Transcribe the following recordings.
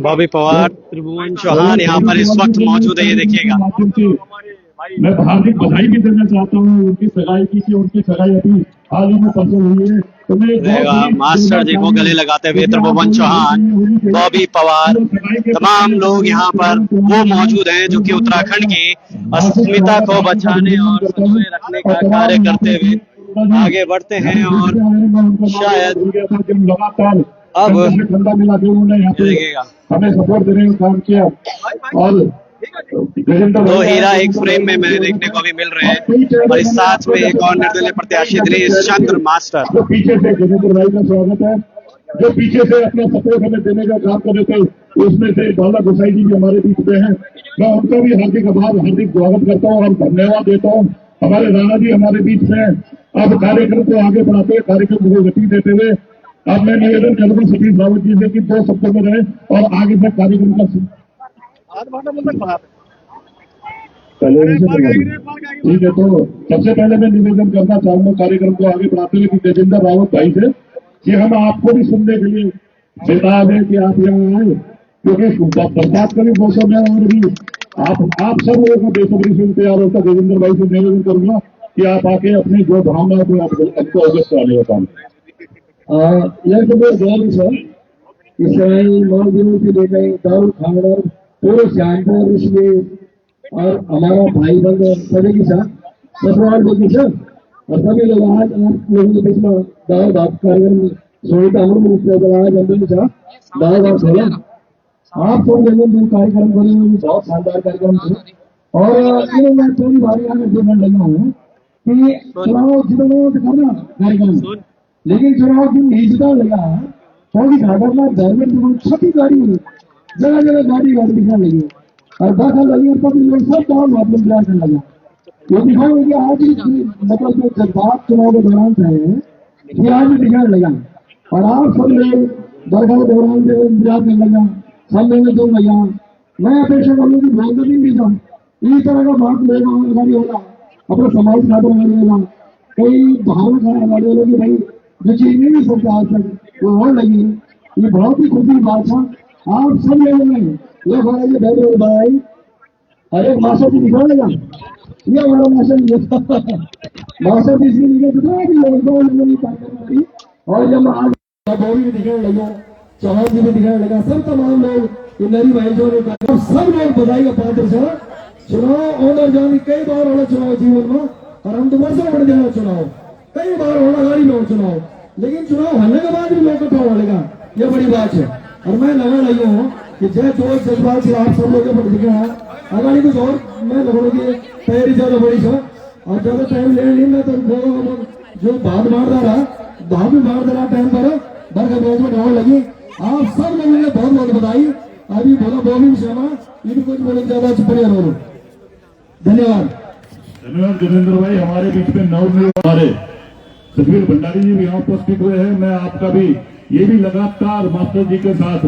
बॉबी पवार, त्रिभुवन चौहान यहाँ पर इस वक्त मौजूद है। ये देखिएगा, मैं हार्दिक बधाई भी देना चाहता हूँ उनकी सगाई की, उनकी सगाई अभी हाल ही में परसों हुई है। तो मैं मास्टर जी को गले लगाते हुए त्रिभुवन चौहान, बॉबी पवार, तमाम लोग यहाँ पर वो मौजूद हैं जो कि उत्तराखंड की अस्मिता को बचाने और संजोए रखने का कार्य करते हुए आगे बढ़ते हैं। और शायद लगातार अब ठंडा मिला के उन्होंने यहाँ पे हमें सपोर्ट देने का काम किया। और दो हीरा एक फ्रेम में मैंने देखने को भी मिल रहे हैं। और इस साथ में एक और निर्दलीय प्रत्याशी दिनेश चंद्र मास्टर, जो पीछे से गजेंद्र भाई का स्वागत है, जो पीछे से अपना सपोर्ट हमें देने का काम कर रहे थे, उसमें से बाला गोसाई जी भी हमारे बीच में है। मैं उनका भी हार्दिक आभार, हार्दिक स्वागत करता हूँ और धन्यवाद देता हूँ। हमारे राणा जी हमारे बीच में अब कार्यक्रम को आगे बढ़ाते हुए, कार्यक्रम को गति देते हुए अब मैं निवेदन करूंगा सतीश रावत जी से कि 2 शब्दों में रहे और आगे से कार्यक्रम का ठीक है। तो सबसे पहले मैं निवेदन करना चाहूंगा कार्यक्रम को आगे बढ़ाते हुए कि गजेंद्र रावत भाई से कि हम आपको भी सुनने के लिए बता दें कि आप यहाँ आए, क्योंकि बरसात का भी मौसम है और भी आप सब लोगों को बेसब्री से इंतजार होता। गजेंद्र भाई से निवेदन करूंगा कि आप आके अपनी जो भावना को आपको अवगत कराने का काम यह तो गौर सर इस समय 9 दिनों की लेकर दारू खाना पूरे शानदार इसमें और हमारा भाई बंद सभी के साथ ससुराल देखिए सर और सभी लोग आज आप लोगों के बीच में दाव बात कार्यक्रम सुनीता अमर आज अंदर के साथ दाव बात है। आप सब लोगों जो कार्यक्रम करे बहुत शानदार कार्यक्रम थे। और मैं थोड़ी बारी आगे देखने लगा हूँ कि चुनाव जितना करना कार्यक्रम, लेकिन चुनाव की निजता लगा थोड़ी घाटा धर्म छोटी गाड़ी जगह जगह गाड़ी दिखाने लगी और दाखिल लगी और लोग सब काम मतलब तैयार करने लगा। ये दिखाएंगे कि आज मतलब जो जज्बात चुनाव के दौरान थे ये आज भी दिखाने लगा और आप सब लोग बरखा के दौरान से इंतजार करने लगा, सब लेने दो लगा। मैं अपेक्षा करूँ कि बहुत दिन भी था इस तरह का बात लेगा गाड़ी होगा अपने समाज खाते गाड़ी होगा कोई भावना खाना गाड़ी होगा कि भाई जो चीज नहीं सकता आज तक वो और लगी। ये बहुत ही खुशी की बात था। आप सब लोगों ने ये बैठे बनाई और एक मास्टर जी दिखा लेगा ये वाला मास्टर जी इसलिए और जब आज बॉबी भी दिखाने लगा, चौहान जी भी दिखाने लगा, सब तमाम लोग नरी भाई ने सब लोग बधाई का पात्र से चुनाव ऑनर जाने कई बार होना चुनाव जीवन में और हम तो वर्षों बढ़ जाना चुनाव कई बार होना गाड़ी में चुनाव, लेकिन चुनाव होने के बाद भी लोग इकट्ठा होगा ये बड़ी बात है। और मैं लगा रही हूँ कि जय जोश जज्बात से आप सब लोगों को दिखे हैं अगर कुछ और मैं लगों की तैयारी ज्यादा बड़ी है और ज्यादा टाइम ले ली मैं तो जो भाग मार रहा भाग भी मार रहा टाइम पर बरखा रोज में ढाल लगी। आप सब लोगों ने बहुत बहुत बधाई। अभी बोला बॉबी शर्मा ये भी कुछ बोले ज्यादा शुक्रिया बोलो। धन्यवाद गजेंद्र भाई। हमारे बीच में हमारे सुखबीर भंडारी जी भी यहाँ उपस्थित हुए हैं। मैं आपका भी ये भी लगातार मास्टर जी के साथ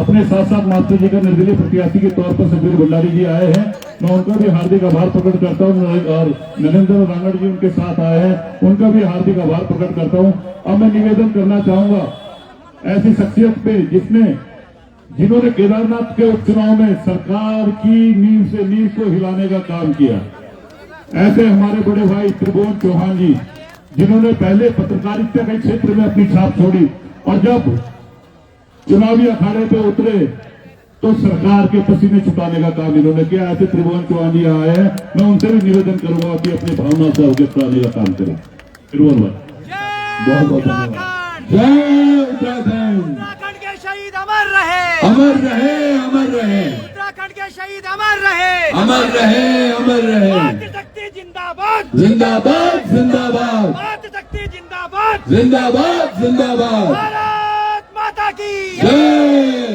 अपने साथ साथ मास्टर जी का निर्दलीय प्रत्याशी के तौर पर सुखबीर भंडारी जी आए हैं। मैं उनका भी हार्दिक आभार प्रकट करता हूँ और नरेंद्र रांगड़ जी उनके साथ आए हैं उनका भी हार्दिक आभार प्रकट करता हूँ। अब मैं निवेदन करना चाहूंगा ऐसी शख्सियत पे जिन्होंने केदारनाथ के उपचुनाव में सरकार की नींव को हिलाने का काम किया, ऐसे हमारे बड़े भाई त्रिभुवन चौहान जी जिन्होंने पहले पत्रकारिता के क्षेत्र में अपनी छाप छोड़ी और जब चुनावी अखाड़े पे उतरे तो सरकार के पसीने छुटाने का काम इन्होंने किया। ऐसे त्रिभुवन चौहान जी आए हैं, मैं उनसे भी निवेदन करूंगा कि अपनी भावना से अवगत कराने का काम करें। त्रिभुवन भाई बहुत बहुत धन्यवाद। जय उत्तराखंड, उत्तराखंड के शहीद अमर रहे, अमर रहे, अमर रहे, उत्तराखंड के शहीद अमर रहे, अमर रहे, अमर रहे। मातृशक्ति जिंदाबाद, जिंदाबाद, जिंदाबाद, मातृशक्ति जिंदाबाद, जिंदाबाद, जिंदाबाद। भारत माता की जय,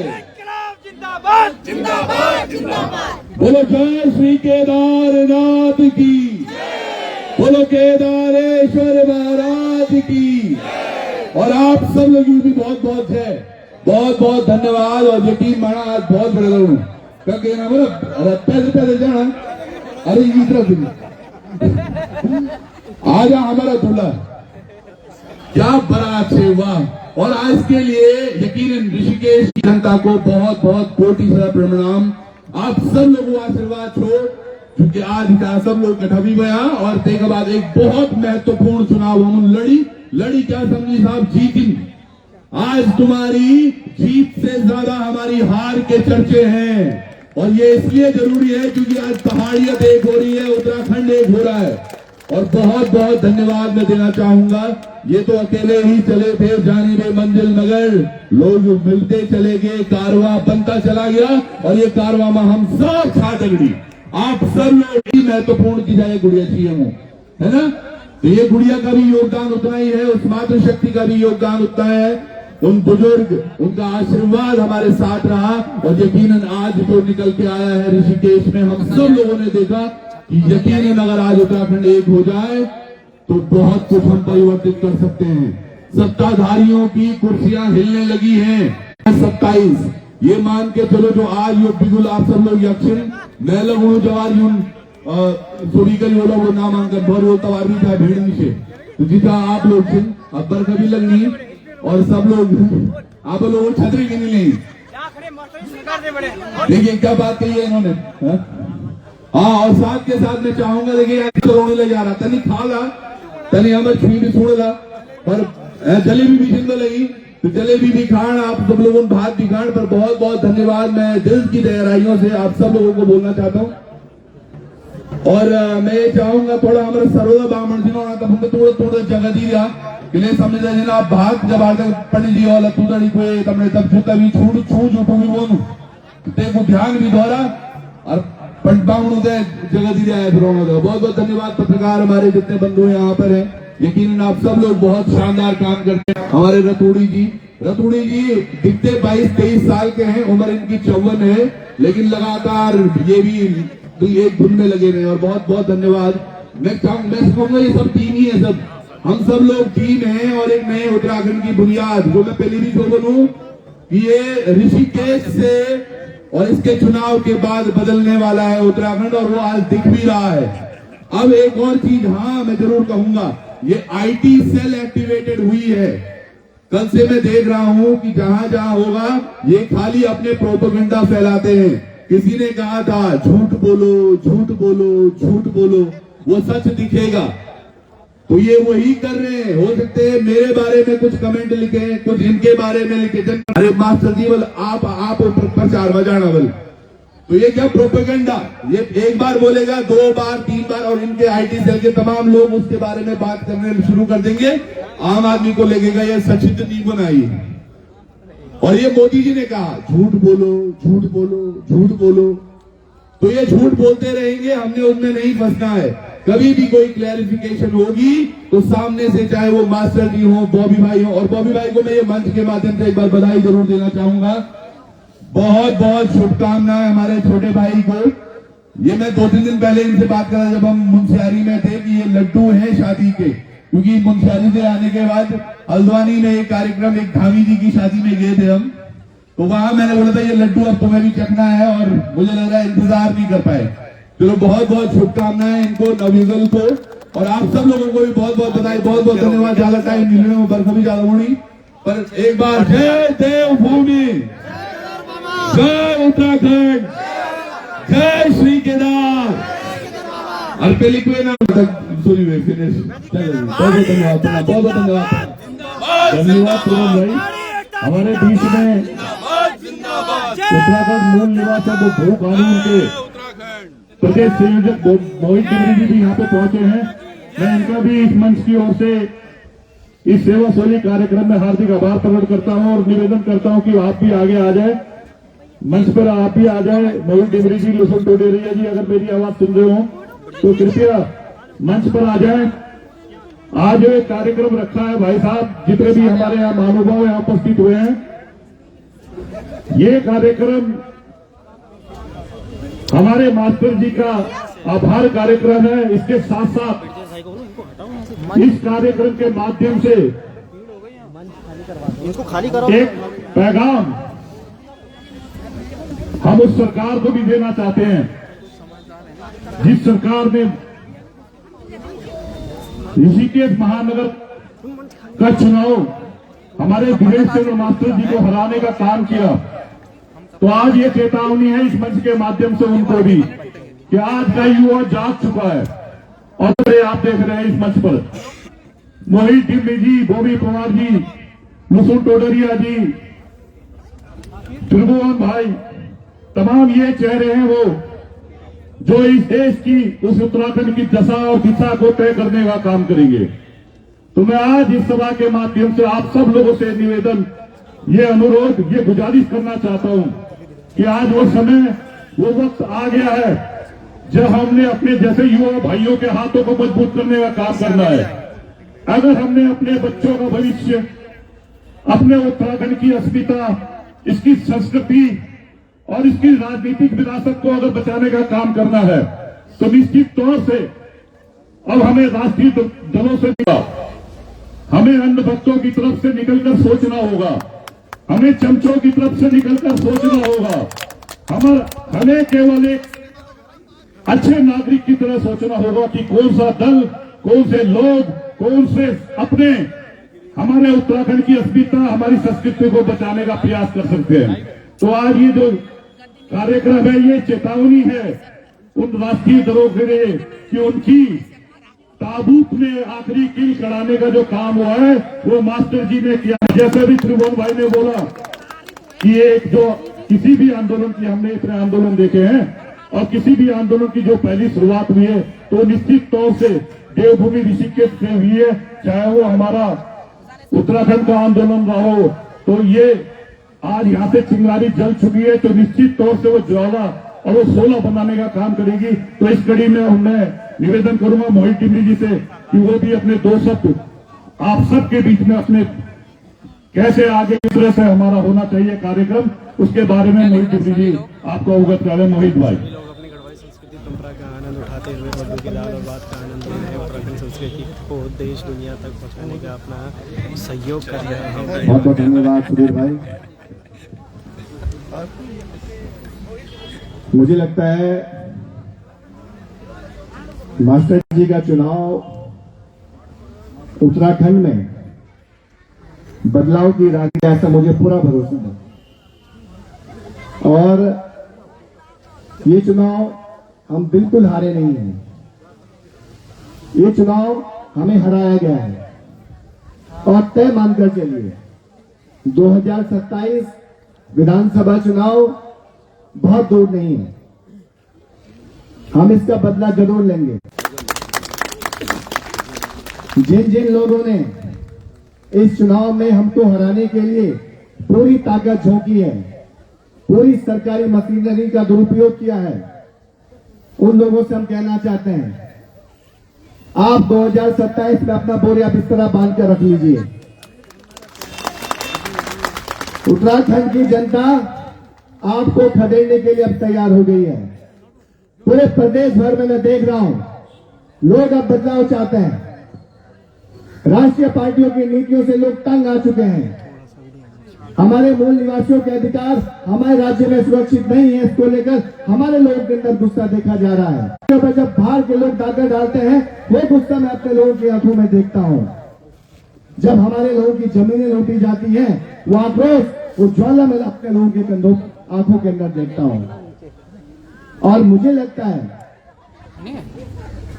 इनकलाब जिंदाबाद, जिंदाबाद, जिंदाबाद। बोलो जय श्री केदारनाथ की, बोलो केदारेश्वर महाराज की। और आप सब लोगों की बहुत बहुत जय, बहुत बहुत धन्यवाद। और यकीन माना आज बहुत बड़े लोग क्योंकि ना बोलो पैसे जाना अरे इस तरह से आजा हमारा दूल्हा क्या बारात से वाह और आज के लिए यकीनन ऋषिकेश की जनता को बहुत बहुत कोटि सारा प्रणाम। आप सब लोगों आशीर्वाद छोड़, क्योंकि आज का सब लोग इकट्ठा भी गया और तेरे बाद एक बहुत महत्वपूर्ण चुनाव हम लड़ी क्या समझी साहब, जीती। आज तुम्हारी जीत से ज्यादा हमारी हार के चर्चे हैं, और ये इसलिए जरूरी है क्योंकि आज पहाड़ियत एक हो रही है, उत्तराखंड एक हो रहा है। और बहुत बहुत धन्यवाद मैं देना चाहूंगा। ये तो अकेले ही चले थे, जाने में मंजिल मगर लोग मिलते चले गए, कारवां बनता चला गया, और ये कारवां में हम सब साथ अगड़ी, आप सब लोग ही महत्वपूर्ण की जाए गुड़िया चाहिए हूँ, है ना। तो ये गुड़िया का भी योगदान उतना ही है, उस मातृशक्ति का भी योगदान उतना है, उन बुजुर्ग, उनका आशीर्वाद हमारे साथ रहा। और यकीनन आज जो निकल के आया है ऋषिकेश में, हम सब लोगों ने देखा कि यकीनन अगर आज उत्तराखंड एक हो जाए तो बहुत कुछ हम परिवर्तित कर सकते हैं। सत्ताधारियों की कुर्सियां हिलने लगी हैं। 27 ये मान के चलो, जो आज यो बिगुल आप सब लोग यक्षिण मैं लगू जवार यून सुरीकल वो नामांकन भर वो तवार भी था भीड़ नीचे, तो जीता आप लोग छिन अब्बर कभी लगनी, और सब लोग आप लोगों छतरी की नहीं लेंगे। देखिए क्या बात कही है इन्होंने। हाँ, और साथ के साथ मैं चाहूंगा, देखिए रोने ले जा रहा तनी खा ला, तनी हमें छुई भी छोड़ ला, पर जलेबी भी जिंदा लगी तो जलेबी भी खान, आप सब लोगों ने भात भी खान। पर बहुत बहुत धन्यवाद मैं दिल की गहराइयों से आप सब लोगों को बोलना चाहता हूँ। और मैं चाहूंगा थोड़ा हमारे सरोदा ब्राह्मण जी ने थोड़ा जगह दी दिया किले समझ आप भाग जब आगे पंडित जी वाला तूड़ी कोई तमने तब जूता भी छूट छू भी बोलू देखो ध्यान भी दोहरा और पंडित दे जगह दी दिया है। बहुत बहुत धन्यवाद पत्रकार हमारे जितने बंधु यहाँ पर है, यकीनन आप सब लोग बहुत शानदार काम करते हैं। हमारे रतूड़ी जी दिखते 22-23 साल के हैं, उम्र इनकी 54 है, लेकिन लगातार ये भी एक धुन में लगे रहे। और बहुत बहुत धन्यवाद। मैं कहूंगा ये सब टीम ही है, सब हम सब लोग टीम हैं। और एक नए उत्तराखंड की बुनियाद जो मैं पहले भी जो बोलूं कि ये ऋषिकेश से और इसके चुनाव के बाद बदलने वाला है उत्तराखंड, और वो आज दिख भी रहा है। अब एक और चीज हाँ मैं जरूर कहूंगा, ये आईटी सेल एक्टिवेटेड हुई है। कल से मैं देख रहा हूं कि जहां जहां होगा ये खाली अपने प्रोपेगेंडा फैलाते हैं। किसी ने कहा था झूठ बोलो झूठ बोलो झूठ बोलो, वो सच दिखेगा। तो ये वही कर रहे हैं। हो सकते हैं मेरे बारे में कुछ कमेंट लिखे, कुछ इनके बारे में लिखे, अरे मास्टर जी बोल आप प्रचार बजाना बोल, तो ये क्या प्रोपेगेंडा, ये एक बार बोलेगा 2 बार 3 बार, और इनके आईटी सेल के तमाम लोग उसके बारे में बात करने शुरू कर देंगे। आम आदमी को लगेगा ये सचित नहीं बनाई। और ये मोदी जी ने कहा झूठ बोलो झूठ बोलो झूठ बोलो, तो ये झूठ बोलते रहेंगे, हमने उनमें नहीं फंसना है। कभी भी कोई क्लैरिफिकेशन होगी तो सामने से, चाहे वो मास्टर जी हो, बॉबी भाई हो, और बॉबी भाई को मैं ये मंच के माध्यम से एक बार बधाई जरूर देना चाहूंगा। बहुत बहुत शुभकामनाएं हमारे छोटे भाई को। ये मैं 2-3 दिन पहले इनसे बात कर रहा जब हम मुंशियारी में थे कि ये लड्डू हैं शादी के, क्योंकि मुंशियारी से आने के बाद हल्द्वानी में एक कार्यक्रम, एक धामी जी की शादी में गए थे हम, तो वहां मैंने बोला था ये लड्डू अब तुम्हें भी चखना है, और मुझे लग रहा है इंतजार नहीं कर पाए। चलो बहुत बहुत शुभकामनाएं इनको, नवयुगल को, और आप सब लोगों को भी बहुत बहुत बधाई, बहुत बहुत धन्यवाद। ज्यादा टाइम मिलने में बरखा भी ज्यादा होनी, पर एक बार जय देवभूमि, जय उत्तराखंड, जय श्री केदार। और पे लिखवे ना सुनिए फिनिश। बहुत बहुत धन्यवाद, बहुत बहुत धन्यवाद, धन्यवाद पूरन भाई। हमारे बीच में उत्तराखंड मूल निवासी वो भू कानून के प्रदेश संयोजक मोहित टिमरी जी भी यहाँ पे पहुंचे हैं। मैं इनका भी इस मंच की ओर से इस सेवा शैली कार्यक्रम में हार्दिक आभार प्रकट करता हूं और निवेदन करता हूं कि आप भी आगे आ जाए, मंच पर आप भी आ जाए। मोहित टिमरी जी, लुसन टोडेरिया जी, अगर मेरी आवाज सुन रहे हो तो कृपया मंच पर आ जाए। आज जो एक कार्यक्रम रखा है भाई साहब, जितने भी हमारे यहाँ महानुभाव यहाँ उपस्थित हुए हैं, ये कार्यक्रम हमारे मास्टर जी का आभार कार्यक्रम है। इसके साथ साथ इस कार्यक्रम के माध्यम से एक पैगाम हम उस सरकार को भी देना चाहते हैं जिस सरकार ने ऋषिकेश महानगर का चुनाव हमारे दिनेश चंद्र मास्टर जी को हराने का काम किया, तो आज ये चेतावनी है इस मंच के माध्यम से उनको भी कि आज का युवा जाग चुका है। और आप देख रहे हैं इस मंच पर मोहित टिम्मी जी, बॉबी पवार जी, लुसुन टोडरिया जी, त्रिभुवन भाई, तमाम ये चेहरे हैं वो जो इस देश की, उस उत्तराखंड की दशा और दिशा को तय करने का काम करेंगे। तो मैं आज इस सभा के माध्यम से आप सब लोगों से निवेदन, ये अनुरोध, ये गुजारिश करना चाहता हूं कि आज वो समय, वो वक्त आ गया है जब हमने अपने जैसे युवा भाइयों के हाथों को मजबूत करने का काम करना है। अगर हमने अपने बच्चों का भविष्य, अपने उत्तराखंड की अस्मिता, इसकी संस्कृति और इसकी राजनीतिक विरासत को अगर बचाने का काम करना है, तो निश्चित तौर से अब हमें राष्ट्रीय दलों से हमें अन्य भक्तों की तरफ से निकलकर सोचना होगा, हमें चमचों की तरफ से निकलकर सोचना होगा। हमें केवल एक अच्छे नागरिक की तरह सोचना होगा कि कौन सा दल, कौन से लोग, कौन से अपने हमारे उत्तराखंड की अस्मिता, हमारी संस्कृति को बचाने का प्रयास कर सकते हैं। तो आज ये जो कार्यक्रम है, ये चेतावनी है उन राष्ट्रीय दलों के लिए कि उनकी ताबूत में आखिरी कील कड़ाने का जो काम हुआ है वो मास्टर जी ने किया। जैसे भी त्रिभुवन भाई ने बोला कि एक जो किसी भी आंदोलन की, हमने इतने आंदोलन देखे हैं, और किसी भी आंदोलन की जो पहली शुरुआत हुई है तो निश्चित तौर से देवभूमि ऋषिकेश से हुई है, चाहे वो हमारा उत्तराखंड का आंदोलन रहा हो। तो ये आज यहाँ से चिंगारी जल चुकी है, तो निश्चित तौर से वो ज्वाला और वो 16 बनाने का काम करेगी। तो इस कड़ी में मैं निवेदन करूंगा मोहित टिम्मी जी से कि वो भी अपने 2 शब्द आप सबके बीच में अपने कैसे आगे किस तरह से हमारा होना चाहिए कार्यक्रम, उसके बारे में मोहित टिम्मी जी आपको अवगत करें। मोहित भाई। लोग अपनी गढ़वाली संस्कृति परंपरा का आनंद उठाते हुए मधु की दाल और बात का आनंद ले रहे हैं। उत्तराखंड संस्कृति को देश दुनिया तक पहुंचाने का अपना सहयोग कर रहे हैं। बहुत बहुत धन्यवाद सुधीर भाई। मुझे लगता है मास्टर जी का चुनाव उत्तराखंड में बदलाव की राह, ऐसा मुझे पूरा भरोसा है। और ये चुनाव हम बिल्कुल हारे नहीं हैं। ये चुनाव हमें हराया गया है और तय मानकर चलिए 2027 विधानसभा चुनाव बहुत दूर नहीं है, हम इसका बदला जरूर लेंगे। जिन जिन लोगों ने इस चुनाव में हमको हराने के लिए पूरी ताकत झोंकी है, पूरी सरकारी मशीनरी का दुरुपयोग किया है, उन लोगों से हम कहना चाहते हैं आप 2027 में अपना बोरिया बिस्तरा बांध कर रख लीजिए। उत्तराखंड की जनता आपको खदेड़ने के लिए अब तैयार हो गई है। पूरे प्रदेश भर में मैं देख रहा हूं लोग अब बदलाव चाहते हैं। राष्ट्रीय पार्टियों की नीतियों से लोग तंग आ चुके हैं। हमारे मूल निवासियों के अधिकार हमारे राज्य में सुरक्षित नहीं है, इसको लेकर हमारे लोगों के अंदर गुस्सा देखा जा रहा है। जब बाहर के लोग दागा डालते हैं वो गुस्सा मैं अपने लोगों की आंखों में देखता हूं। जब हमारे लोगों की जमीनें लूटी जाती हैं, वो आक्रोश, वो ज्वाला मैं अपने लोगों के कंधों, आंखों के अंदर देखता हूं। और मुझे लगता है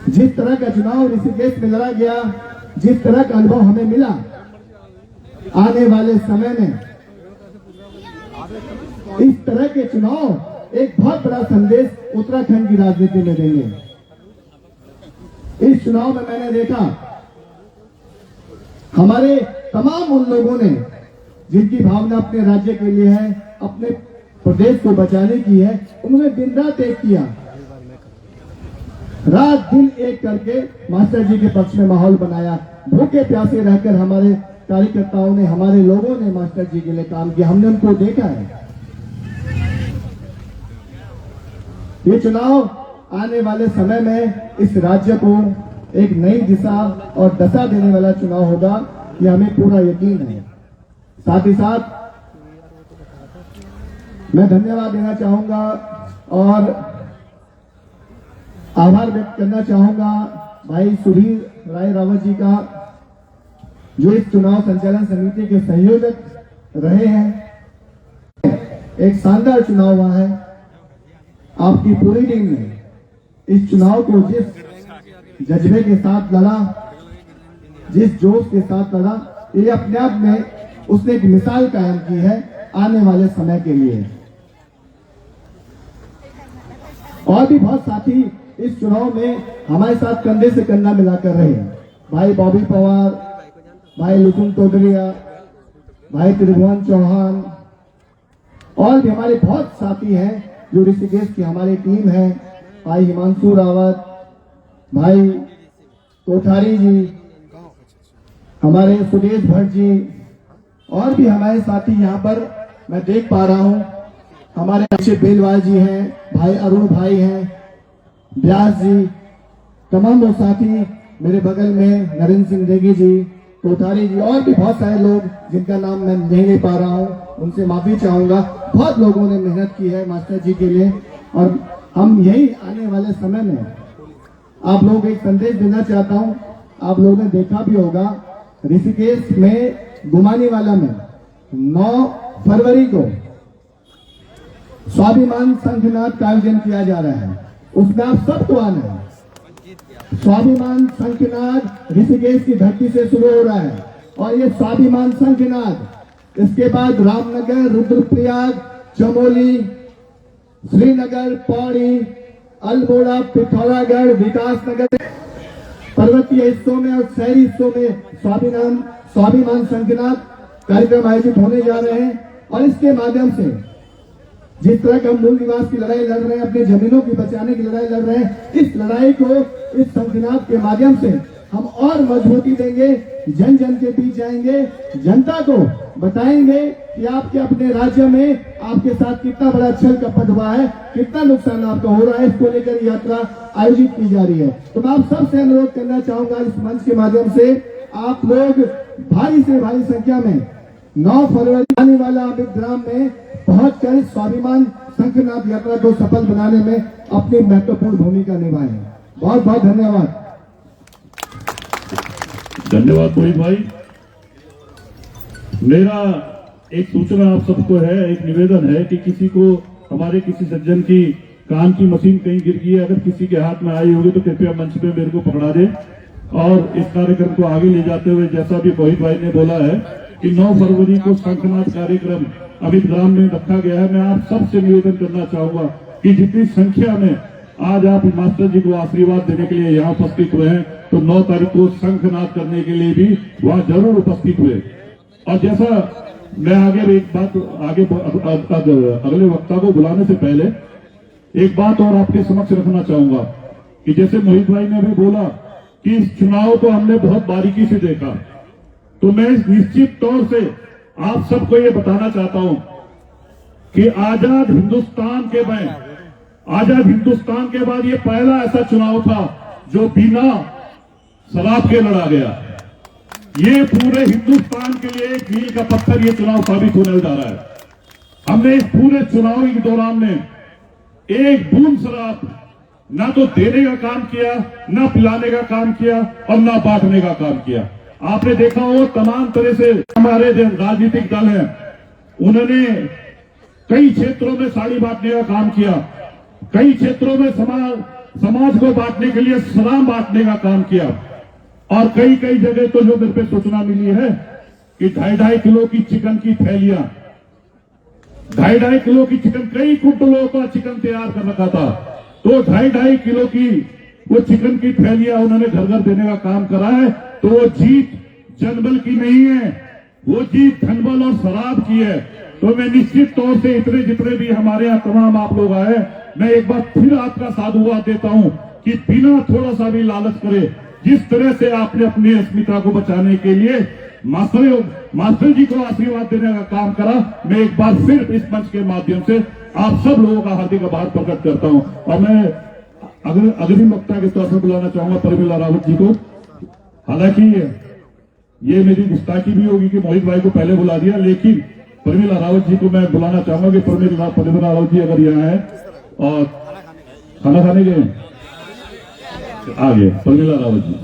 जिस तरह का चुनाव ऋषिकेश में लड़ा गया, जिस तरह का अनुभव हमें मिला, आने वाले समय में इस तरह के चुनाव एक बहुत बड़ा संदेश उत्तराखंड की राजनीति में देंगे। इस चुनाव में मैंने देखा हमारे तमाम उन लोगों ने जिनकी भावना अपने राज्य के लिए है, अपने प्रदेश को बचाने की है, उन्होंने दिन रात एक किया, रात दिन एक करके मास्टर जी के पक्ष में माहौल बनाया। भूखे प्यासे रहकर हमारे कार्यकर्ताओं ने, हमारे लोगों ने मास्टर जी के लिए काम किया, हमने उनको देखा है। ये चुनाव आने वाले समय में इस राज्य को एक नई दिशा और दशा देने वाला चुनाव होगा, ये हमें पूरा यकीन है। साथ ही साथ मैं धन्यवाद देना चाहूंगा और आभार व्यक्त करना चाहूंगा भाई सुधीर राय रावत जी का, जो इस चुनाव संचालन समिति के संयोजक रहे हैं। एक शानदार चुनाव हुआ है। आपकी पूरी टीम ने इस चुनाव को जिस जज्बे के साथ लड़ा, जिस जोश के साथ लड़ा, ये अपने आप में उसने एक मिसाल कायम की है आने वाले समय के लिए। और भी बहुत साथी इस चुनाव में हमारे साथ कंधे से कंधा मिलाकर रहे हैं। भाई बॉबी पवार, भाई लुकुन टोडरिया, भाई त्रिभुवन चौहान, और भी हमारे बहुत साथी हैं जो ऋषिकेश की हमारी टीम है। भाई हिमांशु रावत, भाई कोठारी जी, हमारे सुरेश भट्ट जी, और भी हमारे साथी यहाँ पर मैं देख पा रहा हूँ। हमारे अच्छे बेलवाल जी हैं, भाई अरुण भाई हैं, व्यास जी, तमाम लोग साथी मेरे बगल में, नरेंद्र सिंह देगी जी, कोठारी जी, और भी बहुत सारे लोग जिनका नाम मैं नहीं ले पा रहा हूँ, उनसे माफी चाहूंगा। बहुत लोगों ने मेहनत की है मास्टर जी के लिए, और हम यही आने वाले समय में आप लोग एक संदेश देना चाहता हूँ। आप लोगों ने देखा भी होगा ऋषिकेश में गुमानीवाला में 9 फरवरी को स्वाभिमान संघनाथ का आयोजन किया जा रहा है। उसमें आप सबको आना है। स्वाभिमान संघनाथ ऋषिकेश की धरती से शुरू हो रहा है, और ये स्वाभिमान संघनाथ इसके बाद रामनगर, रुद्रप्रयाग, चमोली, श्रीनगर, पौड़ी, अल्मोड़ा, पिथौरागढ़, विकासनगर, पर्वतीय हिस्सों में और शहरी हिस्सों में स्वाभिमान संघनाथ कार्यक्रम आयोजित होने जा रहे हैं। और इसके माध्यम से जिस तरह का हम मूल निवास की लड़ाई लड़ रहे हैं, अपनी जमीनों की बचाने की लड़ाई लड़ रहे हैं, इस लड़ाई को इस संघनाथ के माध्यम से हम और मजबूती देंगे, जन जन के बीच जाएंगे, जनता को बताएंगे कि आपके अपने राज्य में आपके साथ कितना बड़ा छल कपट हुआ है, कितना नुकसान आपका हो रहा है। इसको लेकर यात्रा आयोजित की जा रही है। तो मैं आप सबसे अनुरोध करना चाहूंगा इस मंच के माध्यम से, आप लोग भारी से भारी संख्या में 9 फरवरी आने वाला अमित ग्राम में पहुंचकर स्वाभिमान संघनाथ यात्रा को सफल बनाने में अपनी महत्वपूर्ण भूमिका निभाएं। बहुत बहुत धन्यवाद। धन्यवाद मोहित भाई। मेरा एक सूचना आप सबको है, एक निवेदन है कि किसी को, हमारे किसी सज्जन की कान की मशीन कहीं गिर गई है, अगर किसी के हाथ में आई होगी तो कृपया मंच पे मेरे को पकड़ा दे। और इस कार्यक्रम को आगे ले जाते हुए, जैसा भी मोहित भाई ने बोला है कि 9 फरवरी को संघनाथ कार्यक्रम अमित ग्राम में रखा गया है, मैं आप सबसे निवेदन करना चाहूंगा कि जितनी संख्या में आज आप मास्टर जी को आशीर्वाद देने के लिए यहाँ उपस्थित हुए हैं, तो 9 तारीख को शंखनाद करने के लिए भी वहां जरूर उपस्थित हुए। और जैसा मैं आगे एक बात अगले वक्ता को बुलाने से पहले एक बात और आपके समक्ष रखना चाहूंगा कि जैसे मोहित भाई ने भी बोला कि इस चुनाव को हमने बहुत बारीकी से देखा, तो मैं निश्चित तौर से आप सबको ये बताना चाहता हूं कि आजाद हिंदुस्तान के बाद ये पहला ऐसा चुनाव था जो बिना शराब के लड़ा गया। ये पूरे हिंदुस्तान के लिए एक मील का पत्थर ये चुनाव साबित होने जा रहा है। हमने इस पूरे चुनाव के दौरान में एक बूंद शराब ना तो देने का काम किया, ना पिलाने का काम किया, और ना बांटने का काम किया। आपने देखा हो तमाम तरह से हमारे जो राजनीतिक दल हैं, उन्होंने कई क्षेत्रों में साड़ी बांटने का काम किया, कई क्षेत्रों में समाज को बांटने के लिए सलाम बांटने का काम किया, और कई जगह तो जो मेरे पे सूचना मिली है कि 2.5 किलो की चिकन की थैलियां, 2.5 किलो की चिकन, कई कुंटलों का चिकन तैयार कर रखा था, तो 2.5 किलो की वो चिकन की थैलियां उन्होंने घर घर देने का काम करा है। तो वो जीत जनबल की नहीं है, वो जीत धनबल और शराब की है। तो मैं निश्चित तौर से इतने जितने भी हमारे यहाँ तमाम आप लोग आए, मैं एक बार फिर आपका साधुवाद देता हूं कि बिना थोड़ा सा भी लालच करे, जिस तरह से आपने अपनी अस्मिता को बचाने के लिए मास्टर जी को आशीर्वाद देने का काम करा, मैं एक बार फिर इस मंच के माध्यम से आप सब लोगों का हार्दिक आभार प्रकट करता हूं। और मैं अग्रिम वक्ता के तौर पर बुलाना चाहूंगा प्रमिला रावत जी को। हालांकि ये मेरी गुस्ताखी भी होगी कि मोहित भाई को पहले बुला दिया, लेकिन प्रमिला रावत जी को मैं बुलाना चाहूंगा कि प्रमिला रावत जी अगर यहाँ है और खाना खाने गए आ गए। प्रमिला रावत जी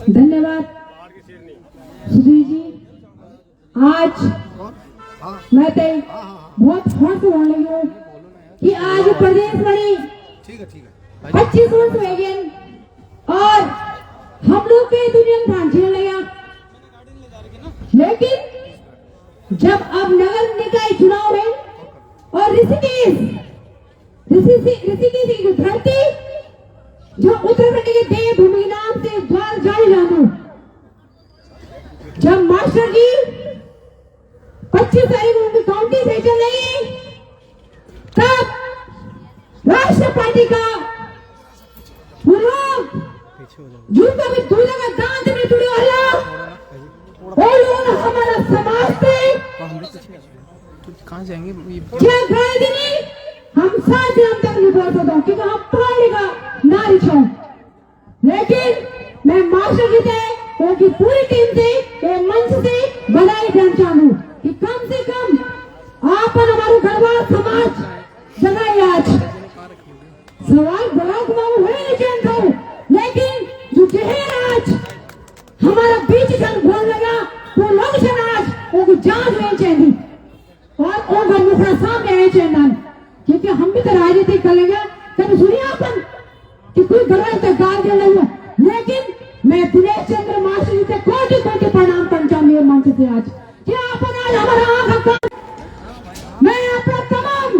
धन्यवाद सुधीर जी। आज मैं तो बहुत खुश हो रही हूँ कि आज प्रदेश बड़ी 25 वर्ष हो गए और हम लोग के दुनिया में ध्यान झेल लिया, लेकिन जब अब नगर निकाय चुनाव है और ऋषिकेश की धरती जो उत्तराखंड के देवभूमि नाम से द्वार जारी जानू, जब मास्टर जी 25 तारीख को उनकी काउंटी से चल रही, तब राष्ट्रीय पार्टी का वो लोग जिनका भी दूल्हा का दांत में जुड़े वाला वो लोग हमारा समाज से कहाँ जाएंगे? क्या गाय देनी हम 7 ग्राम तक नहीं बोल सकता क्योंकि हम पढ़ने का नारी छो, लेकिन मैं मास्टर जी से उनकी पूरी टीम से एक मंच से बधाई देना चाहूँ कि कम से कम आप हमारे गढ़वाल समाज जगाए आज सवाल बड़ा मामूल होने चाहिए था, लेकिन जो जहर आज हमारा बीच जन बोल लगा वो लोग आज उनकी जांच होनी चाहिए और उनका मुखड़ा सामने आना चाहिए, क्योंकि हम भी तो राजनीति कर लेंगे। कभी सुनिए अपन कि कोई गलत तक गाल दे रही है, लेकिन मैं दिनेश चंद्र मास्टर जी से कोटि कोटि प्रणाम करना चाहूंगी मंच से आज क्या अपन आज हमारा आंख मैं अपना तमाम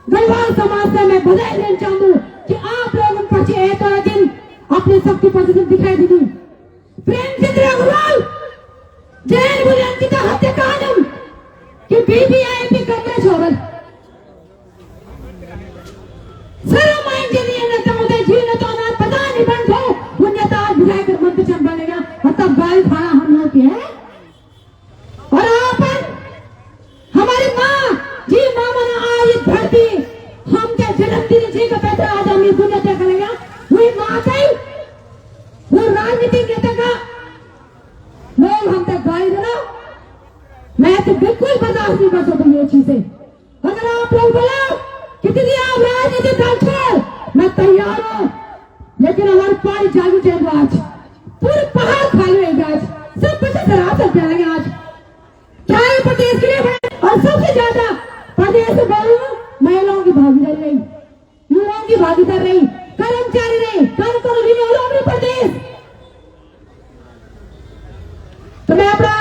गढ़वाल समाज से मैं बधाई देना चाहूँ कि आप लोग उन पीछे एक और दिन अपने सबकी पसंद दिखाई दी। प्रेमचंद्र अग्रवाल जैन बुलंदी का हत्याकांड कि बीबीआईपी कमरे छोड़ल सर्व इंजीनियर ने तो जीवन तो ना पता नहीं बन गो पुण्यता बुलाए कर मंत्र चंबा लेगा और तब गाली खाना हम लोग है और अपन हमारी माँ जी मामा ने आज धरती हम क्या जन्मदिन जी का पैसा आज हम दुनिया तय करेगा वही माँ गई वो राजनीतिक नेता का लोग हम तक गाली देना मैं तो बिल्कुल बर्दाश्त नहीं कर सकता ये चीजें। अगर आप लोग बोला कितनी आप राजनीति दल छोड़ मैं तैयार हूँ, लेकिन हमारी पानी जागी चाहिए आज पूरे पहाड़ खाली रहेंगे आज सब बच्चे शराब से पिलाएंगे आज चाहे प्रदेश के लिए और सबसे ज्यादा प्रदेश से बोलूँ महिलाओं की भागीदारी रही, युवाओं की भागीदारी रही, कर्मचारी रही, काम करो वालों प्रदेश। तो मैं अपना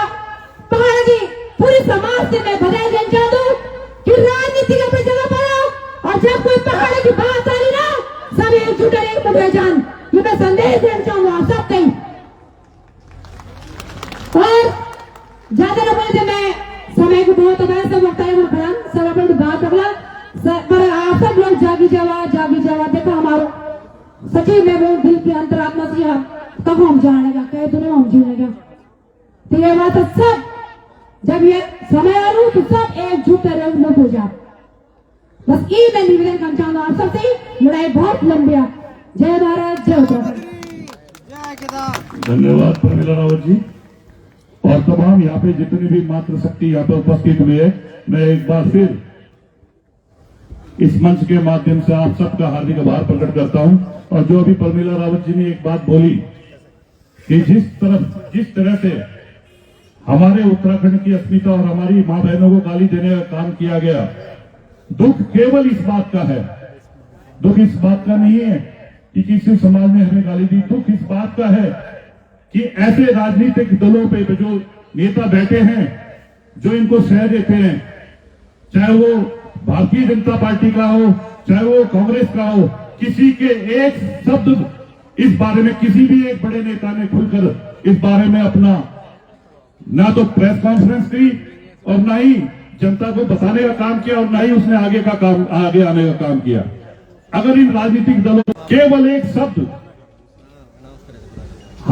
पहाड़ की पूरी समाज से मैं बधाई देना चाहता हूँ कि राजनीति का जगह पड़ा और जब कोई पहाड़ की बात आ रही ना सब एकजुट एक मुठे जान, ये मैं संदेश देना चाहूंगा आप सब कहीं और ज्यादा न बोलते मैं समय को बहुत हो गया सब टाइम सब अपने बात अगला पर आप सब लोग जागी जावा देखो हमारो सचिव में वो दिल की अंतरात्मा से कब हम जानेगा कहे दुनिया हम जीनेगा तो ये बात सब जब ये समय आ तो सब एकजुट लोग हो जाओ बस ये मैं निवेदन करना चाहूंगा आप सबसे। लड़ाई बहुत लंबी है। जय भारत जय उत्तराखंड। धन्यवाद प्रमिला रावत जी और तमाम यहाँ पे जितनी भी मातृ शक्ति यहाँ पे उपस्थित हुई है, मैं एक बार फिर इस मंच के माध्यम से आप सबका हार्दिक आभार प्रकट करता हूँ। और जो अभी प्रमिला रावत जी ने एक बात बोली कि जिस तरह से हमारे उत्तराखंड की अस्मिता और हमारी मां बहनों को गाली देने का काम किया गया, दुख केवल इस बात का है, दुख इस बात का नहीं है कि किसी समाज ने हमें गाली दी, दुख इस बात का है कि ऐसे राजनीतिक दलों पे जो नेता बैठे हैं जो इनको सह देते हैं, चाहे वो भारतीय जनता पार्टी का हो चाहे वो कांग्रेस का हो, किसी के एक शब्द इस बारे में किसी भी एक बड़े नेता ने खुलकर इस बारे में अपना ना तो प्रेस कॉन्फ्रेंस की और ना ही जनता को बताने का काम किया और ना ही उसने आगे आने का काम किया। अगर इन राजनीतिक दलों केवल एक शब्द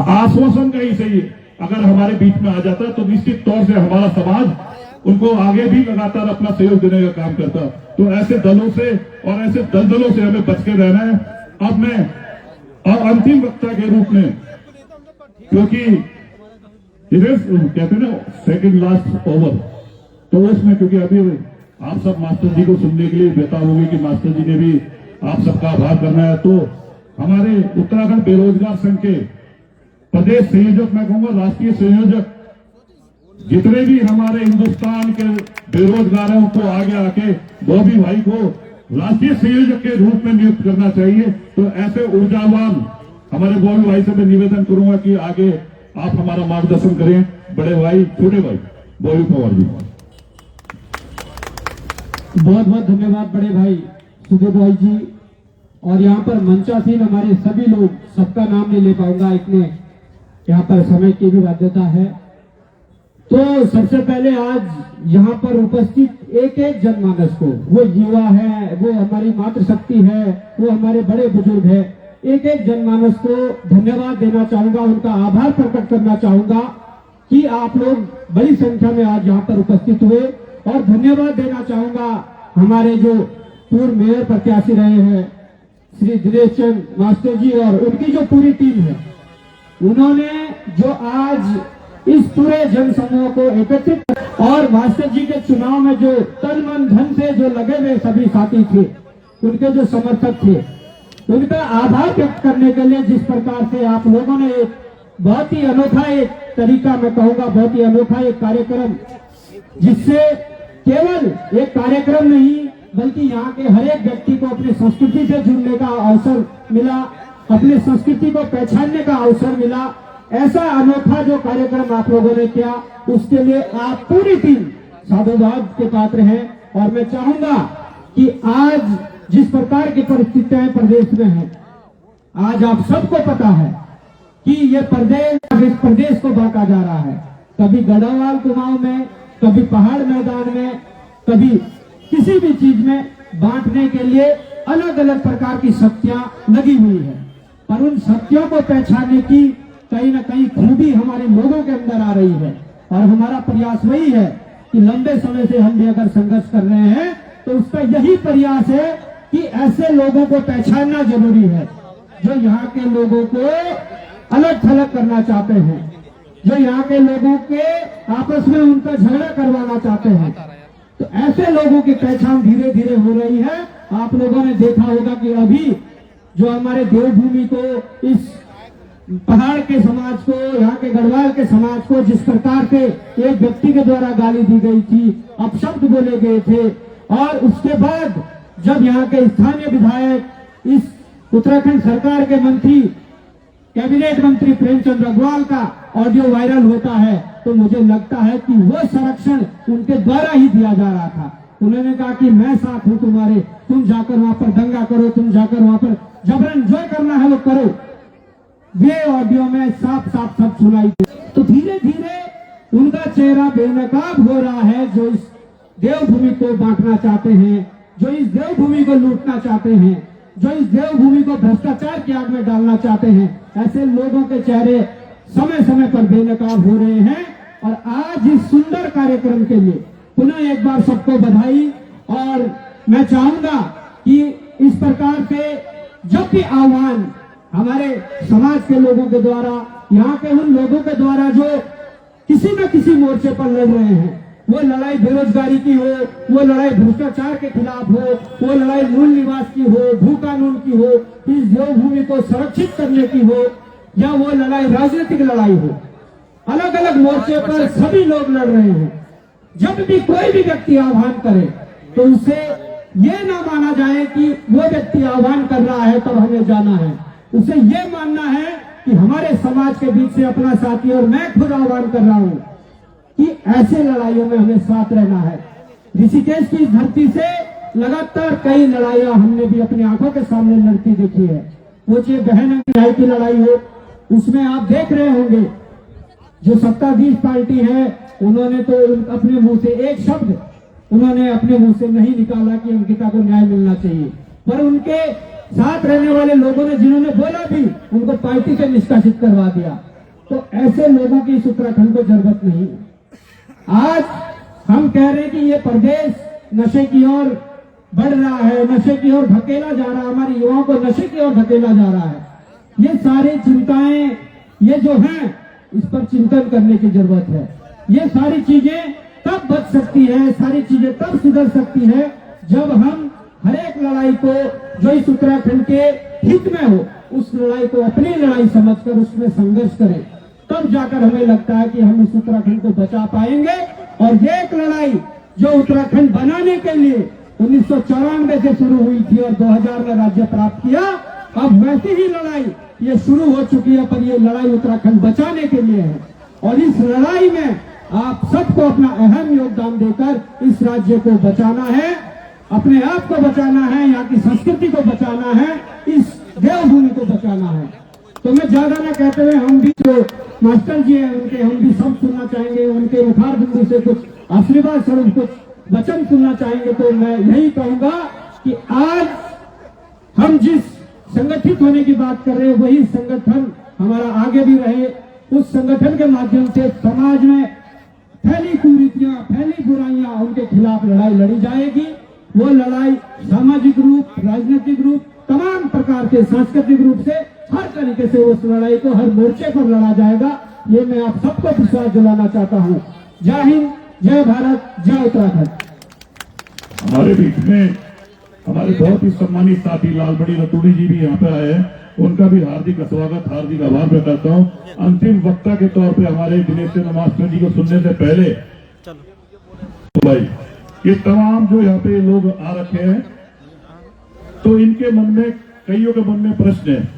आश्वासन का ही सही अगर हमारे बीच में आ जाता तो निश्चित तौर से हमारा समाज उनको आगे भी लगातार अपना सहयोग देने का काम करता। तो ऐसे दलों से और ऐसे दलदलों से हमें बच के रहना है। अब मैं अंतिम वक्ता के रूप में, क्योंकि कहते हैं ना सेकंड लास्ट ओवर, तो उसमें क्योंकि अभी आप सब मास्टर जी को सुनने के लिए बेताब होंगे कि मास्टर जी ने भी आप सबका आभार करना है, तो हमारे उत्तराखंड बेरोजगार संघ के प्रदेश संयोजक, मैं कहूंगा राष्ट्रीय संयोजक, जितने भी हमारे हिंदुस्तान के बेरोजगार हैं उनको आगे आके बॉबी भाई को राष्ट्रीय संयोजक के रूप में नियुक्त करना चाहिए। तो ऐसे ऊर्जावान हमारे बॉबी भाई से मैं निवेदन करूंगा कि आगे आप हमारा मार्गदर्शन करें। बड़े भाई, छोटे भाई बॉबी पवार जी। बहुत बहुत धन्यवाद बड़े भाई सुधीर भाई जी। और यहाँ पर मंचासीन हमारे सभी लोग, सबका नाम नहीं ले पाऊंगा, इतने यहाँ पर समय की भी बाध्यता है। तो सबसे पहले आज यहाँ पर उपस्थित एक एक जनमानस को, वो युवा है, वो हमारी मातृशक्ति है, वो हमारे बड़े बुजुर्ग है, एक एक जनमानस को धन्यवाद देना चाहूंगा, उनका आभार प्रकट करना चाहूंगा कि आप लोग बड़ी संख्या में आज यहाँ पर उपस्थित हुए। और धन्यवाद देना चाहूंगा हमारे जो पूर्व मेयर प्रत्याशी रहे हैं श्री दिनेश चंद मास्टर जी और उनकी जो पूरी टीम है, उन्होंने जो आज इस पूरे जनसमूह को एकत्रित, और मास्टर जी के चुनाव में जो तन मन धन से जो लगे हुए सभी साथी थे, उनके जो समर्थक थे, उनका आभार व्यक्त करने के लिए जिस प्रकार से आप लोगों ने एक बहुत ही अनोखा एक तरीका, मैं कहूंगा बहुत ही अनोखा एक कार्यक्रम, जिससे केवल एक कार्यक्रम नहीं बल्कि यहाँ के हर एक व्यक्ति को अपनी संस्कृति से जुड़ने का अवसर मिला, अपनी संस्कृति को पहचानने का अवसर मिला। ऐसा अनोखा जो कार्यक्रम आप लोगों ने किया, उसके लिए आप पूरी टीम साधुवाद के पात्र हैं। और मैं चाहूंगा कि आज जिस प्रकार की परिस्थितियां प्रदेश में है, आज आप सबको पता है कि ये प्रदेश इस प्रदेश को बांटा जा रहा है, कभी गढ़वाल कुमाऊं में, कभी पहाड़ मैदान में, कभी किसी भी चीज में बांटने के लिए अलग अलग प्रकार की शक्तियां लगी हुई है। पर उन शक्तियों को पहचानने की कहीं न कहीं खूबी हमारे लोगों के अंदर आ रही है। और हमारा प्रयास वही है कि लंबे समय से हम भी अगर संघर्ष कर रहे हैं तो उसका यही प्रयास है कि ऐसे लोगों को पहचानना जरूरी है जो यहाँ के लोगों को अलग थलग करना चाहते हैं, जो यहाँ के लोगों के आपस में उनका झगड़ा करवाना चाहते हैं। तो ऐसे लोगों की पहचान धीरे धीरे हो रही है। आप लोगों ने देखा होगा कि अभी जो हमारे देवभूमि को, इस पहाड़ के समाज को, यहाँ के गढ़वाल के समाज को जिस प्रकार से एक व्यक्ति के द्वारा गाली दी गई थी, अपशब्द बोले गए थे, और उसके बाद जब यहाँ के स्थानीय विधायक, इस उत्तराखंड सरकार के मंत्री, कैबिनेट मंत्री प्रेमचंद अग्रवाल का ऑडियो वायरल होता है, तो मुझे लगता है कि वो संरक्षण उनके द्वारा ही दिया जा रहा था। उन्होंने कहा कि मैं साथ हूं तुम्हारे, तुम जाकर वहां पर दंगा करो, तुम जाकर वहां पर जबरन जो करना है वो करो। वे ऑडियो में साफ साफ सब सुनाई दे। तो धीरे धीरे उनका चेहरा बेनकाब हो रहा है, जो इस देवभूमि को बांटना चाहते हैं, जो इस देवभूमि को लूटना चाहते हैं, जो इस देवभूमि को भ्रष्टाचार की आग में डालना चाहते हैं। ऐसे लोगों के चेहरे समय समय पर बेनकाब हो रहे हैं। और आज इस सुंदर कार्यक्रम के लिए पुनः एक बार सबको बधाई। और मैं चाहूंगा कि इस प्रकार से जब भी आह्वान हमारे समाज के लोगों के द्वारा, यहाँ के उन लोगों के द्वारा जो किसी न किसी मोर्चे पर लड़ रहे हैं, वो लड़ाई बेरोजगारी की हो, वो लड़ाई भ्रष्टाचार के खिलाफ हो, वो लड़ाई मूल निवास की हो, भू कानून की हो, इस देवभूमि को संरक्षित करने की हो, या वो लड़ाई राजनीतिक लड़ाई हो, अलग अलग मोर्चे पर सभी लोग लड़ रहे हैं। जब भी कोई भी व्यक्ति आह्वान करे तो उसे ये ना माना जाए कि वो व्यक्ति आह्वान कर रहा है तब हमें जाना है। उसे ये मानना है कि हमारे समाज के बीच से अपना साथी, और मैं खुद आह्वान कर रहा हूँ कि ऐसे लड़ाइयों में हमें साथ रहना है। ऋषिकेश की धरती से लगातार कई लड़ाइयां हमने भी अपनी आंखों के सामने लड़ती देखी है। वो चाहे बहन न्याय की लड़ाई हो, उसमें आप देख रहे होंगे जो सत्ताधीश पार्टी है, उन्होंने तो अपने मुंह से एक शब्द उन्होंने अपने मुंह से नहीं निकाला कि अंकिता को न्याय मिलना चाहिए, पर उनके साथ रहने वाले लोगों ने जिन्होंने बोला भी, उनको पार्टी से निष्कासित करवा दिया। तो ऐसे लोगों की इस उत्तराखंड को जरूरत नहीं। आज हम कह रहे हैं कि ये प्रदेश नशे की ओर बढ़ रहा है, नशे की ओर धकेला जा रहा है, हमारे युवाओं को नशे की ओर धकेला जा रहा है। ये सारी चिंताएं, ये जो हैं, इस पर चिंतन करने की जरूरत है। ये सारी चीजें तब बच सकती है, सारी चीजें तब सुधर सकती है जब हम हर एक लड़ाई को, जो इस उत्तराखंड के हित में हो, उस लड़ाई को अपनी लड़ाई समझकर उसमें संघर्ष करें, तब जाकर हमें लगता है कि हम इस उत्तराखंड को बचा पाएंगे। और ये एक लड़ाई जो उत्तराखंड बनाने के लिए 1994 से शुरू हुई थी और 2000 में राज्य प्राप्त किया, अब वैसी ही लड़ाई ये शुरू हो चुकी है, पर ये लड़ाई उत्तराखंड बचाने के लिए है। और इस लड़ाई में आप सबको अपना अहम योगदान देकर इस राज्य को बचाना है, अपने आप को बचाना है, यहाँ की संस्कृति को बचाना है, इस देवभूमि को बचाना है। तो मैं ज्यादा न कहते हुए हम भी जो मास्टर जी हैं उनके हम भी सब सुनना चाहेंगे, उनके मुखार बिंदु से कुछ आशीर्वाद स्वरूप कुछ वचन सुनना चाहेंगे। तो मैं यही कहूंगा कि आज हम जिस संगठित होने की बात कर रहे हैं वही संगठन हमारा आगे भी रहे। उस संगठन के माध्यम से समाज में फैली कुरीतियां, फैली बुराइयां, उनके खिलाफ लड़ाई लड़ी जाएगी। वो लड़ाई सामाजिक रूप, राजनीतिक रूप, तमाम प्रकार के सांस्कृतिक रूप से हर तरीके से उस लड़ाई को हर मोर्चे पर लड़ा जाएगा। ये मैं आप सबको विश्वास दिलाना चाहता हूँ। जय हिंद, जय भारत, जय उत्तराखंड। हमारे बीच में हमारे बहुत ही सम्मानित साथी लालबड़ी रतूड़ी जी भी यहाँ पे आए हैं, उनका भी हार्दिक स्वागत, हार्दिक आभार मैं करता हूँ। अंतिम वक्ता के तौर पे हमारे दिनेश चंद्र मास्टर जी को सुनने से पहले तो भाई ये तमाम जो यहाँ पे लोग आ रखे हैं, तो इनके मन में, कईयों के मन में प्रश्न है,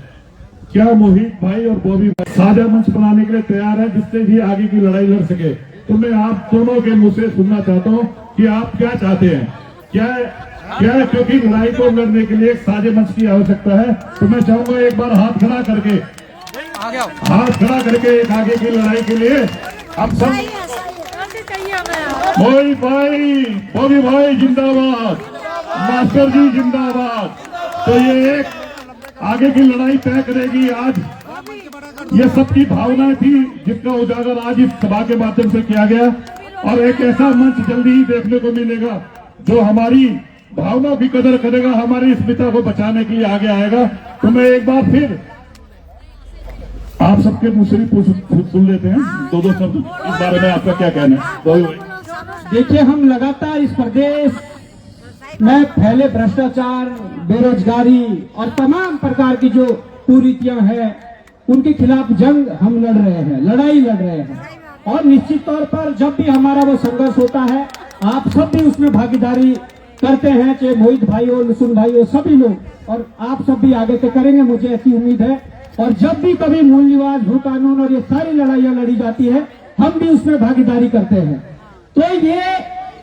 क्या मोहित भाई और बॉबी भाई साझा मंच बनाने के लिए तैयार है जिससे भी आगे की लड़ाई लड़ सके? तो मैं आप दोनों के मुंह से सुनना चाहता हूँ कि आप क्या चाहते हैं, क्या क्योंकि लड़ाई को लड़ने के लिए एक साझे मंच की आवश्यकता है। तो मैं चाहूंगा एक बार हाथ खड़ा करके एक आगे की लड़ाई के लिए आप सब, मोहित भाई, बॉबी भाई जिंदाबाद, मास्टर जी जिंदाबाद। तो ये एक आगे की लड़ाई तय करेगी। आज ये सबकी भावनाएं थी जिसका उजागर आज इस सभा के माध्यम से किया गया, और एक ऐसा मंच जल्दी ही देखने को मिलेगा जो हमारी भावनाओं की कदर करेगा, हमारी स्मिता को बचाने के लिए आगे आएगा। तो मैं एक बार फिर आप सबके मुंह से भी सुन लेते हैं दो शब्द इस बारे में, आपका क्या कहना है? देखिए, हम लगातार इस प्रदेश में फैले भ्रष्टाचार, बेरोजगारी और तमाम प्रकार की जो कुरीतियां हैं उनके खिलाफ जंग हम लड़ रहे हैं, लड़ाई लड़ रहे हैं। और निश्चित तौर पर जब भी हमारा वो संघर्ष होता है, आप सब भी उसमें भागीदारी करते हैं, चाहे मोहित भाई हो, लुसुन भाई हो, सभी लोग, और आप सब भी आगे से करेंगे, मुझे ऐसी उम्मीद है। और जब भी कभी मूल निवास, भू कानून और ये सारी लड़ाइयां लड़ी जाती है, हम भी उसमें भागीदारी करते हैं। तो ये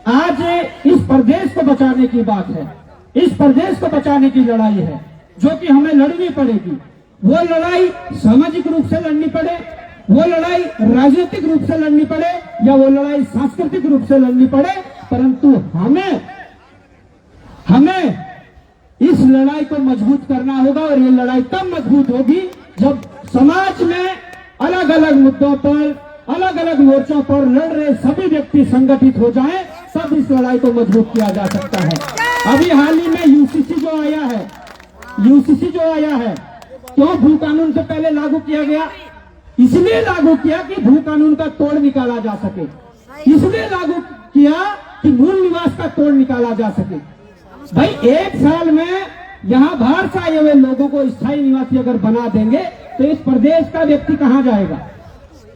आज इस प्रदेश को बचाने की बात है, इस प्रदेश को बचाने की लड़ाई है जो कि हमें लड़नी पड़ेगी। वो लड़ाई सामाजिक रूप से लड़नी पड़े, वो लड़ाई राजनीतिक रूप से लड़नी पड़े, या वो लड़ाई सांस्कृतिक रूप से लड़नी पड़े, परंतु हमें इस लड़ाई को मजबूत करना होगा। और ये लड़ाई तब मजबूत होगी जब समाज में अलग अलग मुद्दों पर, अलग अलग मोर्चों पर लड़ रहे सभी व्यक्ति संगठित हो जाएं, तब इस लड़ाई को मजबूत किया जा सकता है। अभी हाल ही में यूसीसी जो आया है, क्यों भू कानून से पहले लागू किया गया? इसलिए लागू किया कि भू कानून का तोड़ निकाला जा सके, इसलिए लागू किया कि मूल निवास का तोड़ निकाला जा सके। भाई, एक साल में यहाँ बाहर से आए हुए लोगों को स्थायी निवासी अगर बना देंगे तो इस प्रदेश का व्यक्ति कहाँ जाएगा?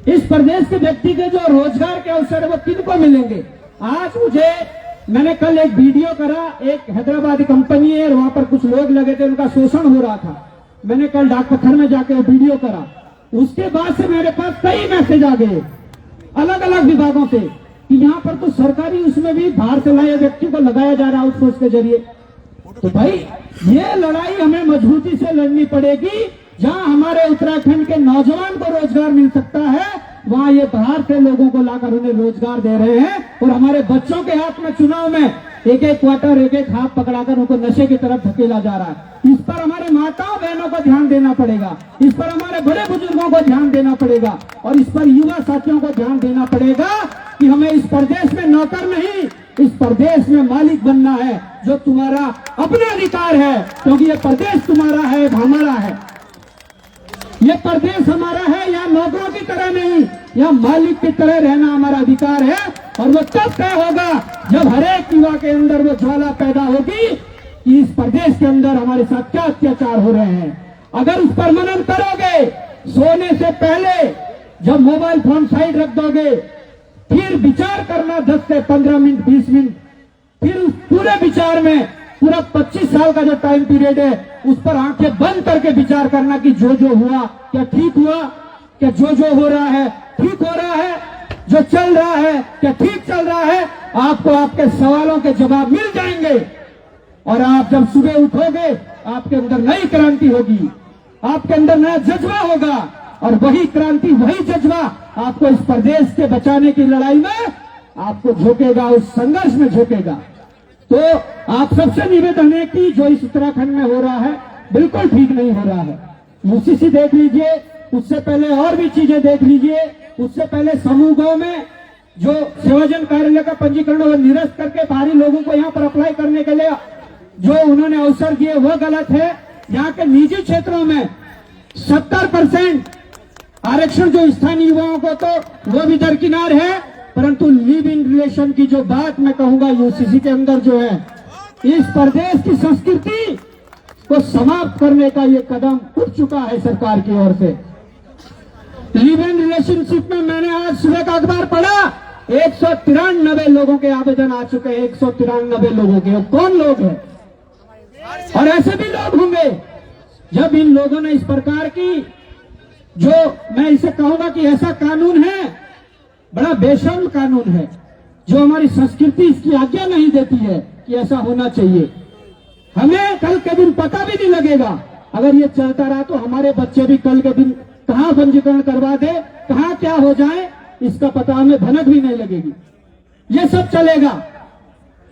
इस प्रदेश के व्यक्ति के जो रोजगार के अवसर है वो किनको मिलेंगे? आज मैंने कल एक वीडियो करा, एक हैदराबादी कंपनी है और वहां पर कुछ लोग लगे थे, उनका शोषण हो रहा था। मैंने कल डाक पत्थर में जाके वो वीडियो करा। उसके बाद से मेरे पास कई मैसेज आ गए अलग अलग विभागों से कि यहाँ पर तो सरकारी उसमें भी बाहर से लाए व्यक्ति को लगाया जा रहा है आउटसोर्स के जरिए। तो भाई, ये लड़ाई हमें मजबूती से लड़नी पड़ेगी। जहां हमारे उत्तराखंड के नौजवान को रोजगार मिल सकता है, वहां ये बाहर से लोगों को लाकर उन्हें रोजगार दे रहे हैं, और हमारे बच्चों के हाथ में चुनाव में एक एक क्वार्टर, एक एक हाथ पकड़ाकर उनको नशे की तरफ धकेला जा रहा है। इस पर हमारे माताओं बहनों को ध्यान देना पड़ेगा, इस पर हमारे बड़े बुजुर्गों को ध्यान देना पड़ेगा, और इस पर युवा साथियों को ध्यान देना पड़ेगा कि हमें इस प्रदेश में नौकर नहीं, इस प्रदेश में मालिक बनना है, जो तुम्हारा अपना अधिकार है, क्योंकि ये प्रदेश तुम्हारा है, हमारा है। ये प्रदेश हमारा है, यहाँ नौकरों की तरह नहीं, यहाँ मालिक की तरह रहना हमारा अधिकार है। और वो तब तय होगा जब हर एक युवा के अंदर वो ज्वाला पैदा होगी कि इस प्रदेश के अंदर हमारे साथ क्या अत्याचार हो रहे हैं। अगर उस पर मनन करोगे, सोने से पहले जब मोबाइल फोन साइड रख दोगे, फिर विचार करना 10 से 15 मिनट 20 मिनट, फिर उस पूरे विचार में पूरा 25 साल का जो टाइम पीरियड है उस पर आंखें बंद करके विचार करना कि जो हुआ क्या ठीक हुआ, क्या जो हो रहा है ठीक हो रहा है, जो चल रहा है क्या ठीक चल रहा है। आपको आपके सवालों के जवाब मिल जाएंगे और आप जब सुबह उठोगे आपके अंदर नई क्रांति होगी, आपके अंदर नया जज्बा होगा और वही क्रांति वही जज्बा आपको इस प्रदेश के बचाने की लड़ाई में आपको झोंकेगा, उस संघर्ष में झोंकेगा। तो आप सबसे निवेदन है कि जो इस उत्तराखंड में हो रहा है बिल्कुल ठीक नहीं हो रहा है। यूसीसी देख लीजिए, उससे पहले और भी चीजें देख लीजिए, उससे पहले समूह गांव में जो सेवाजन कार्यालय का पंजीकरण वो निरस्त करके बाहरी लोगों को यहाँ पर अप्लाई करने के लिए जो उन्होंने अवसर दिए वो गलत है। यहाँ के निजी क्षेत्रों में 70% आरक्षण जो स्थानीय युवाओं को तो वो भी दरकिनार है, परंतु लिव इन रिलेशन की जो बात मैं कहूंगा यूसीसी के अंदर जो है, इस प्रदेश की संस्कृति को समाप्त करने का ये कदम उठ चुका है सरकार की ओर से। लिव इन रिलेशनशिप में मैंने आज सुबह का अखबार पढ़ा, 193 लोगों के आवेदन आ चुके हैं। 193 लोगों के, कौन लोग हैं? और ऐसे भी लोग होंगे जब इन लोगों ने इस प्रकार की, जो मैं इसे कहूंगा कि ऐसा कानून है, बड़ा बेशर्म कानून है, जो हमारी संस्कृति इसकी आज्ञा नहीं देती है कि ऐसा होना चाहिए। हमें कल के दिन पता भी नहीं लगेगा, अगर ये चलता रहा तो हमारे बच्चे भी कल के दिन कहां पंजीकरण करवा दे, कहां क्या हो जाए, इसका पता हमें भनक भी नहीं लगेगी। ये सब चलेगा,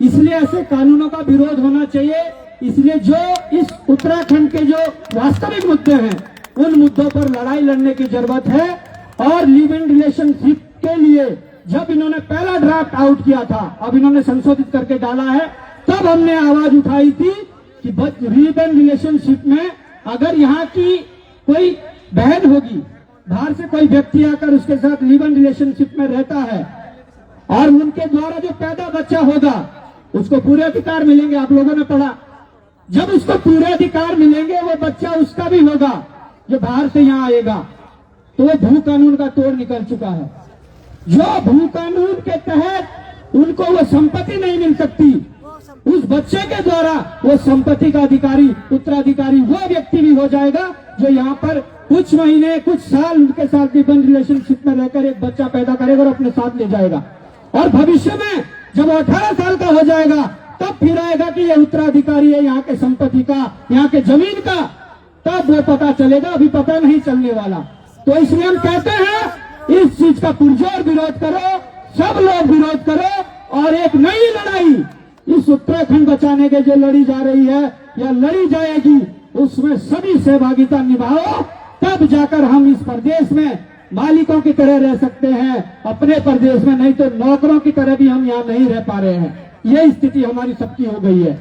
इसलिए ऐसे कानूनों का विरोध होना चाहिए। इसलिए जो इस उत्तराखंड के जो वास्तविक मुद्दे हैं उन मुद्दों पर लड़ाई लड़ने की जरूरत है। और लिव इन रिलेशनशिप के लिए जब इन्होंने पहला ड्राफ्ट आउट किया था, अब इन्होंने संशोधित करके डाला है, तब हमने आवाज उठाई थी कि लिव इन रिलेशनशिप में अगर यहाँ की कोई बहन होगी, बाहर से कोई व्यक्ति आकर उसके साथ लिव इन रिलेशनशिप में रहता है और उनके द्वारा जो पैदा बच्चा होगा उसको पूरे अधिकार मिलेंगे। आप लोगों ने पढ़ा, जब उसको पूरे अधिकार मिलेंगे वो बच्चा उसका भी होगा जो बाहर से यहाँ आएगा। तो वो भू कानून का तोड़ निकल चुका है। जो भू कानून के तहत उनको वो संपत्ति नहीं मिल सकती, उस बच्चे के द्वारा वो संपत्ति का अधिकारी, उत्तराधिकारी वो व्यक्ति भी हो जाएगा जो यहाँ पर कुछ महीने कुछ साल उनके साथ लिव इन रिलेशनशिप में रहकर एक बच्चा पैदा करेगा और अपने साथ ले जाएगा। और भविष्य में जब 18 साल का हो जाएगा तब फिर आएगा कि ये उत्तराधिकारी है यहाँ के संपत्ति का, यहाँ के जमीन का, तब वो पता चलेगा, अभी पता नहीं चलने वाला। तो इसलिए हम कहते हैं इस चीज का पुरजोर विरोध करो, सब लोग विरोध करो और एक नई लड़ाई इस उत्तराखंड बचाने के जो लड़ी जा रही है या लड़ी जाएगी उसमें सभी सहभागिता निभाओ, तब जाकर हम इस प्रदेश में मालिकों की तरह रह सकते हैं अपने प्रदेश में, नहीं तो नौकरों की तरह भी हम यहाँ नहीं रह पा रहे हैं। ये स्थिति हमारी सबकी हो गई है।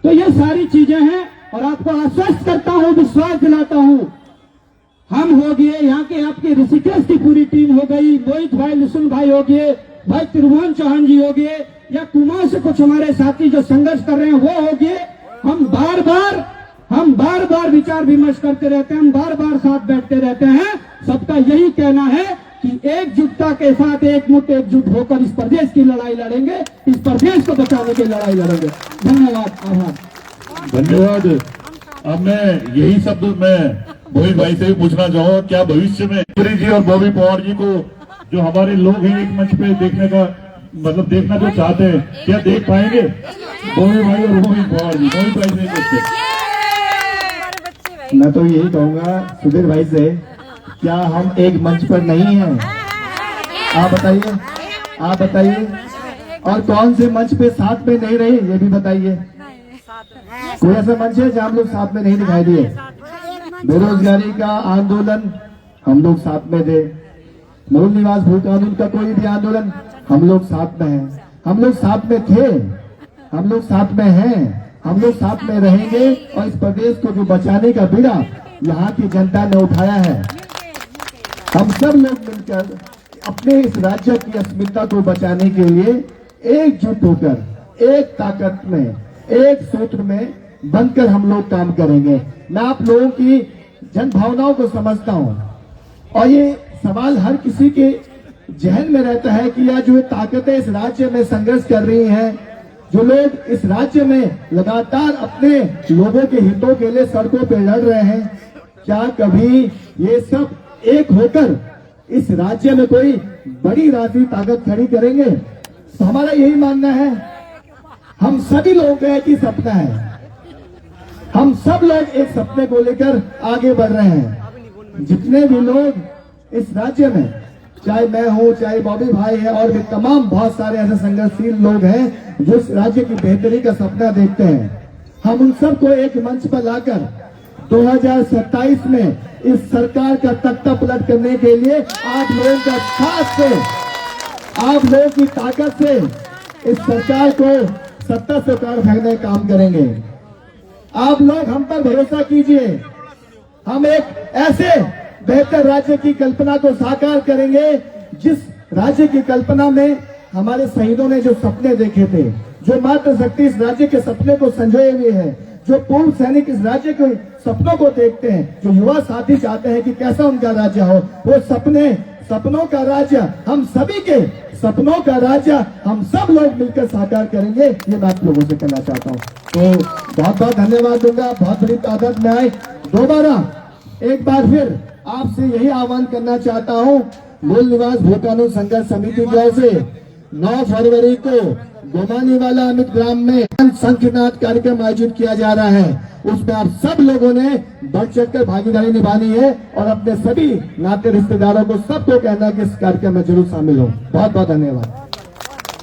तो ये सारी चीजें हैं और आपको आश्वस्त करता हूँ, विश्वास दिलाता हूँ, हम हो गए यहाँ के आपके ऋषिकेश की पूरी टीम हो गई, मोहित भाई, लुसुन भाई हो गए, भाई त्रिभुवन चौहान जी हो गए, या कुमाऊं से कुछ हमारे साथी जो संघर्ष कर रहे हैं वो हो गए। हम बार बार विचार विमर्श करते रहते हैं, हम बार बार साथ बैठते रहते हैं। सबका यही कहना है कि एकजुटता के साथ एकजुट होकर इस प्रदेश की लड़ाई लड़ेंगे, इस प्रदेश को बचाने की लड़ाई लड़ेंगे। धन्यवाद, आभार। धन्यवाद। अब मैं यही शब्द मैं मोहित भाई से भी पूछना चाहूंगा, क्या भविष्य में पुरी जी और बॉबी पवार जी को जो हमारे लोग हैं एक मंच पे देखने का मतलब देखना जो चाहते हैं, क्या देख पाएंगे? बॉबी भाई और मोहित पवार जी, मोहित भाई से पूछते। मैं तो यही कहूंगा सुधीर भाई से, क्या हम एक मंच पर नहीं हैं? आप बताइए और कौन से मंच पे साथ में नहीं रहे ये भी बताइए। कोई ऐसा मंच है जहाँ हम लोग साथ में नहीं दिखाई दिए? बेरोजगारी का आंदोलन हम लोग साथ में थे, मूल निवास भू कानून का कोई भी आंदोलन हम लोग साथ में हैं, हम लोग साथ में थे, हम लोग साथ में हैं, हम लोग साथ में रहेंगे। और इस प्रदेश को जो बचाने का बीड़ा यहाँ की जनता ने उठाया है, हम सब लोग मिलकर अपने इस राज्य की अस्मिता को बचाने के लिए एकजुट होकर एक ताकत में, एक सूत्र में बनकर हम लोग काम करेंगे। मैं आप लोगों की जन भावनाओं को समझता हूं और ये सवाल हर किसी के जहन में रहता है कि यह जो ताकतें इस राज्य में संघर्ष कर रही हैं, जो लोग इस राज्य में लगातार अपने लोगों के हितों के लिए सड़कों पर लड़ रहे हैं, क्या कभी ये सब एक होकर इस राज्य में कोई बड़ी राजनीतिक ताकत खड़ी करेंगे? तो हमारा यही मानना है, हम सभी लोगों का एक ही सपना है, हम सब लोग एक सपने को लेकर आगे बढ़ रहे हैं। जितने भी लोग इस राज्य में, चाहे मैं हूं, चाहे बॉबी भाई है और भी तमाम बहुत सारे ऐसे संघर्षशील लोग हैं जो इस राज्य की बेहतरी का सपना देखते हैं, हम उन सबको एक मंच पर लाकर 2027 में इस सरकार का तख्ता पलट करने के लिए आप लोगों का साथ से, आप लोगों की ताकत से इस सरकार को सत्ता से उतार फेंकने का काम करेंगे। आप लोग हम पर भरोसा कीजिए, हम एक ऐसे बेहतर राज्य की कल्पना को साकार करेंगे जिस राज्य की कल्पना में हमारे शहीदों ने जो सपने देखे थे, जो मातृशक्ति इस राज्य के सपने को संजोए हुए है, जो पूर्व सैनिक इस राज्य के सपनों को देखते हैं, जो युवा साथी चाहते हैं कि कैसा उनका राज्य हो, वो सपनों का राज्य, हम सभी के सपनों का राज्य हम सब लोग मिलकर साकार करेंगे, ये बात लोगों से कहना चाहता हूँ। तो बहुत बहुत धन्यवाद दूंगा, बहुत बड़ी तादाद में आए। दोबारा एक बार फिर आपसे यही आह्वान करना चाहता हूँ, मूल निवास भू कानून संघर्ष समिति की ओर से 9 फरवरी को गोमानीवाला अमित ग्राम में संख्यनाथ कार्यक्रम आयोजित किया जा रहा है। उसमें आप सब लोगों ने बढ़ चढ़कर भागीदारी निभानी है और अपने सभी नाते रिश्तेदारों को सबको कहना है कि इस कार्यक्रम में जरूर शामिल हो। बहुत बहुत धन्यवाद।